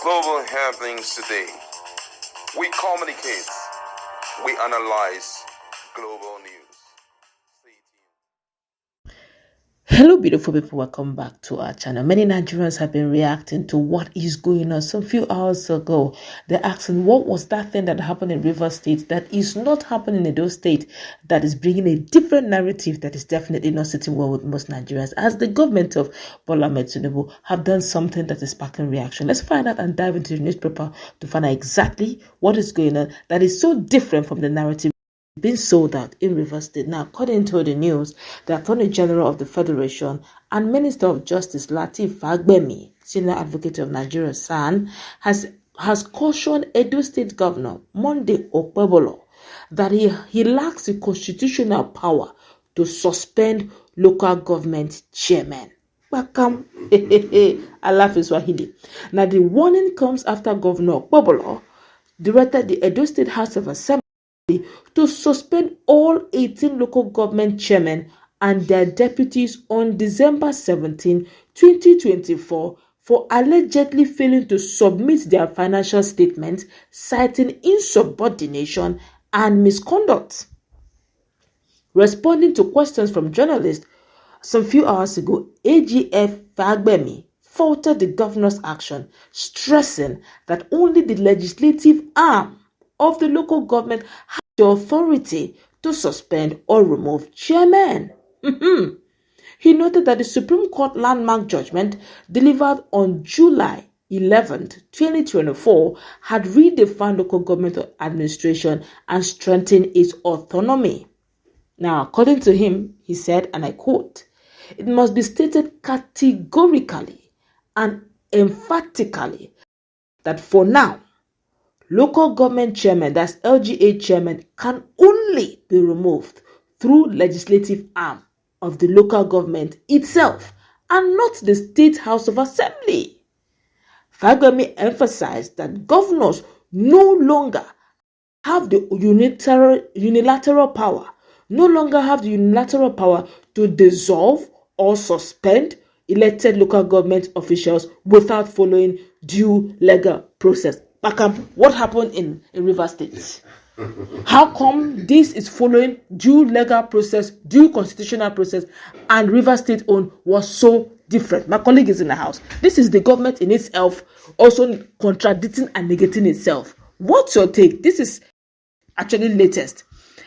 global happenings today. We communicate, we analyze global news. Hello beautiful people, welcome back to our channel. Many Nigerians have been reacting to what is going on. Some few hours ago, they're asking what was that thing that happened in Rivers State that is not happening in those states, that is bringing a different narrative that is definitely not sitting well with most Nigerians, as the government of Bola Ahmed Tinubu have done something that is sparking reaction. Let's find out and dive into the newspaper to find out exactly what is going on that is so different from the narrative being sold out in Rivers State. Now, according to the news, the Attorney General of the Federation and Minister of Justice Lateef Fagbemi, Senior Advocate of Nigeria, SAN, has cautioned Edo State Governor Monday Okpebholo that he lacks the constitutional power to suspend local government chairmen. Welcome. I laugh in Swahili. Now, the warning comes after Governor Okpebholo directed the Edo State House of Assembly to suspend all 18 local government chairmen and their deputies on December 17, 2024 for allegedly failing to submit their financial statements, citing insubordination and misconduct. Responding to questions from journalists some few hours ago, AGF Fagbemi faulted the governor's action, stressing that only the legislative arm of the local government has the authority to suspend or remove chairmen. He noted that the Supreme Court landmark judgment delivered on July 11, 2024 had redefined local government administration and strengthened its autonomy. Now, according to him, he said, and I quote, "It must be stated categorically and emphatically that for now, local government chairman, that's LGA chairman, can only be removed through legislative arm of the local government itself and not the State House of Assembly." Fagbemi emphasized that governors no longer have the unilateral power to dissolve or suspend elected local government officials without following due legal process. What happened in Rivers State? How come this is following due legal process, due constitutional process, and Rivers State own was so different? My colleague is in the house. This is the government in itself also contradicting and negating itself. What's your take? This is actually latest.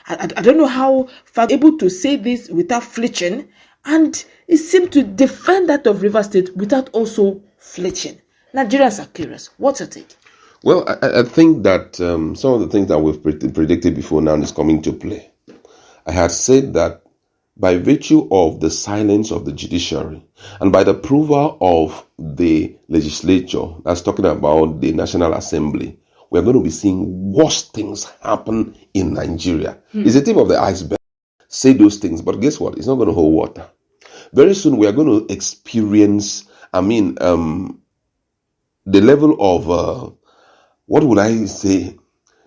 I don't know how far able to say this without flinching, and it seemed to defend that of Rivers State without also flinching. Nigerians are curious. What's your take? Well, I think that some of the things that we've predicted before now is coming to play. I had said that by virtue of the silence of the judiciary and by the approval of the legislature, that's talking about the National Assembly, we're going to be seeing worse things happen in Nigeria. It's the tip of the iceberg. Say those things, but guess what? It's not going to hold water. Very soon we are going to experience, the level of what would I say?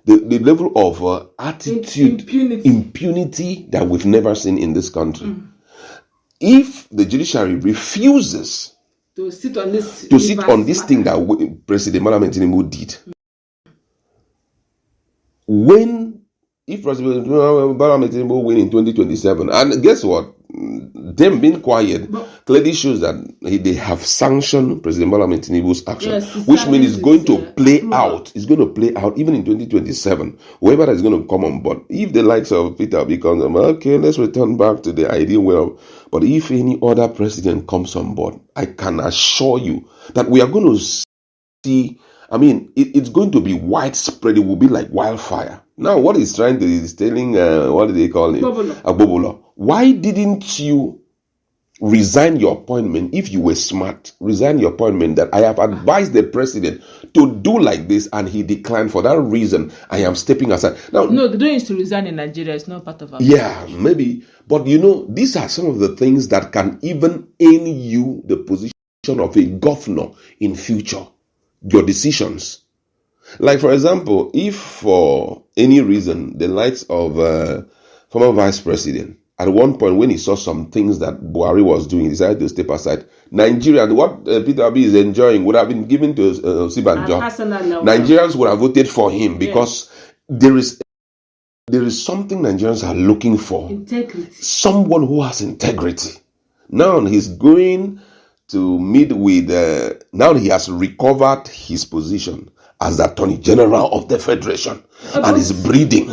The level of attitude, impunity that we've never seen in this country. If the judiciary refuses to sit on this thing that President Bola Ahmed Tinubu did, if President Bola Ahmed Tinubu win in 2027, and guess what? Them being quiet clearly shows that they have sanctioned President Bola Ahmed Tinubu's action, which means it's going to play out. It's going to play out even in 2027. Whoever is going to come on board, if the likes of Peter becomes, okay, let's return back to the ideal world. But if any other president comes on board, I can assure you that we are going to see. It's going to be widespread. It will be like wildfire. Now, what he's trying to is telling, what do they call it? Okpebholo. Why didn't you resign your appointment if you were smart? Resign your appointment that I have advised the president to do like this, and he declined. For that reason, I am stepping aside. Now, no, they don't used to resign in Nigeria. It's not part of our country. Maybe. But these are some of the things that can even earn you the position of a governor in future. Your decisions. Like, for example, if for any reason the likes of former vice president at one point when he saw some things that Buhari was doing, he decided to step aside. Nigeria, what Peter Obi is enjoying would have been given to Sibanjo. Nigerians would have voted for him because there is something Nigerians are looking for. Integrity. Someone who has integrity. Now he's going to meet with, now he has recovered his position as the Attorney General of the Federation and is breeding.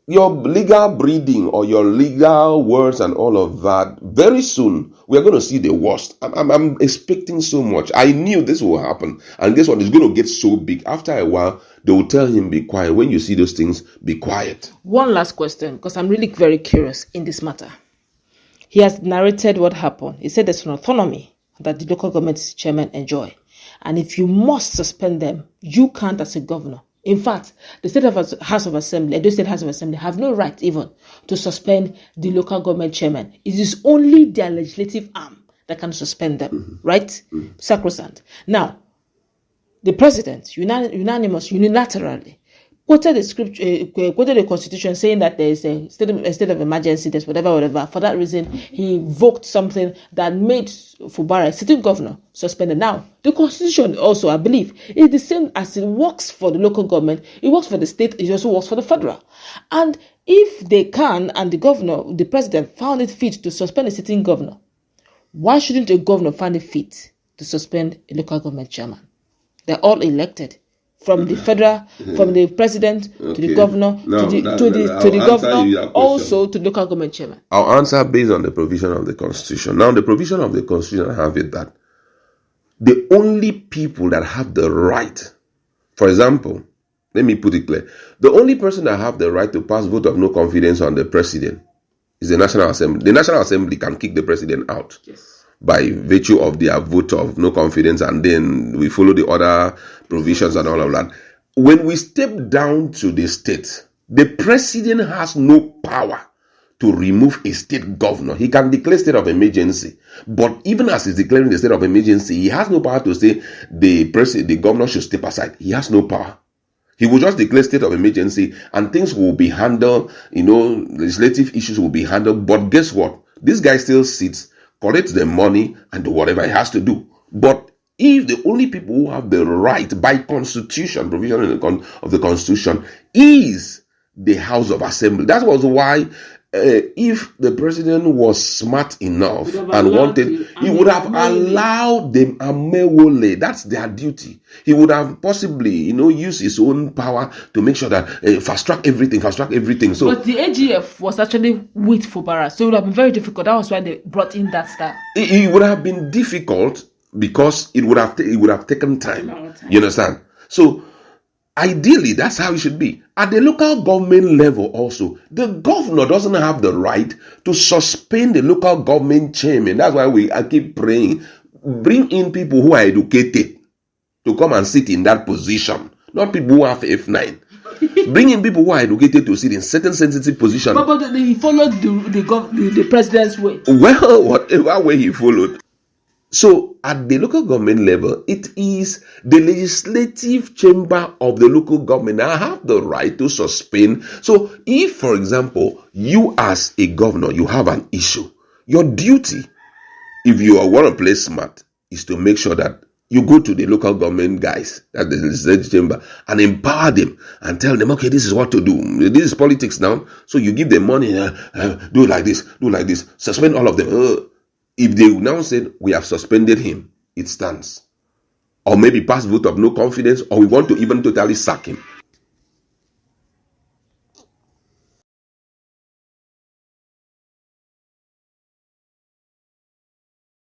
Your legal breeding or your legal words and all of that, very soon we are going to see the worst. I'm expecting so much. I knew this will happen. And guess what? It's going to get so big. After a while, they will tell him, be quiet. When you see those things, be quiet. One last question, because I'm really very curious in this matter. He has narrated what happened. He said there's an autonomy that the local government chairmen enjoy. And if you must suspend them, you can't as a governor. In fact, the State House of Assembly, Edo State House of Assembly, have no right even to suspend the local government chairman. It is only their legislative arm that can suspend them, right? Sacrosanct. Now, the president, unilaterally, quoted the constitution saying that there is a state of emergency, there's whatever. For that reason, he invoked something that made Fubara, a sitting governor, suspended. Now, the constitution also, I believe, is the same as it works for the local government. It works for the state. It also works for the federal. And if they can, and the president found it fit to suspend a sitting governor, why shouldn't a governor find it fit to suspend a local government chairman? They're all elected. From the federal, from the president to the governor, to the governor, also to the local government chairman. I'll answer based on the provision of the Constitution. Now, the provision of the Constitution have it that the only people that have the right, for example, let me put it clear, the only person that have the right to pass vote of no confidence on the president is the National Assembly. The National Assembly can kick the president out. Yes. By virtue of their vote of no confidence, and then we follow the other provisions and all of that. When we step down to the state, the president has no power to remove a state governor. He can declare state of emergency, but even as he's declaring the state of emergency, he has no power to say the governor should step aside. He has no power. He will just declare state of emergency and things will be handled, legislative issues will be handled. But guess what? This guy still sits, collects the money and do whatever he has to do. But if the only people who have the right by constitution, provision of the constitution, is the House of Assembly. That was why if the president was smart enough and wanted, he would have allowed them amewole. That's their duty. He would have possibly, used his own power to make sure that fast track everything. So, but the AGF was actually with Fubara, so it would have been very difficult. That was why they brought in that staff. It would have been difficult because it would have taken time. You understand? So, ideally, that's how it should be. At the local government level also, the governor doesn't have the right to suspend the local government chairman. That's why I keep praying. Bring in people who are educated to come and sit in that position. Not people who have F9. Bring in people who are educated to sit in certain sensitive positions. But he followed the president's way. Well, whatever way he followed. So, at the local government level, it is the legislative chamber of the local government that have the right to suspend. So, if, for example, you as a governor, you have an issue, your duty, if you want to play smart, is to make sure that you go to the local government guys, that's the legislative chamber, and empower them and tell them, okay, this is what to do. This is politics now. So, you give them money, do like this, suspend all of them. If they now said, we have suspended him, it stands. Or maybe pass vote of no confidence, or we want to even totally sack him.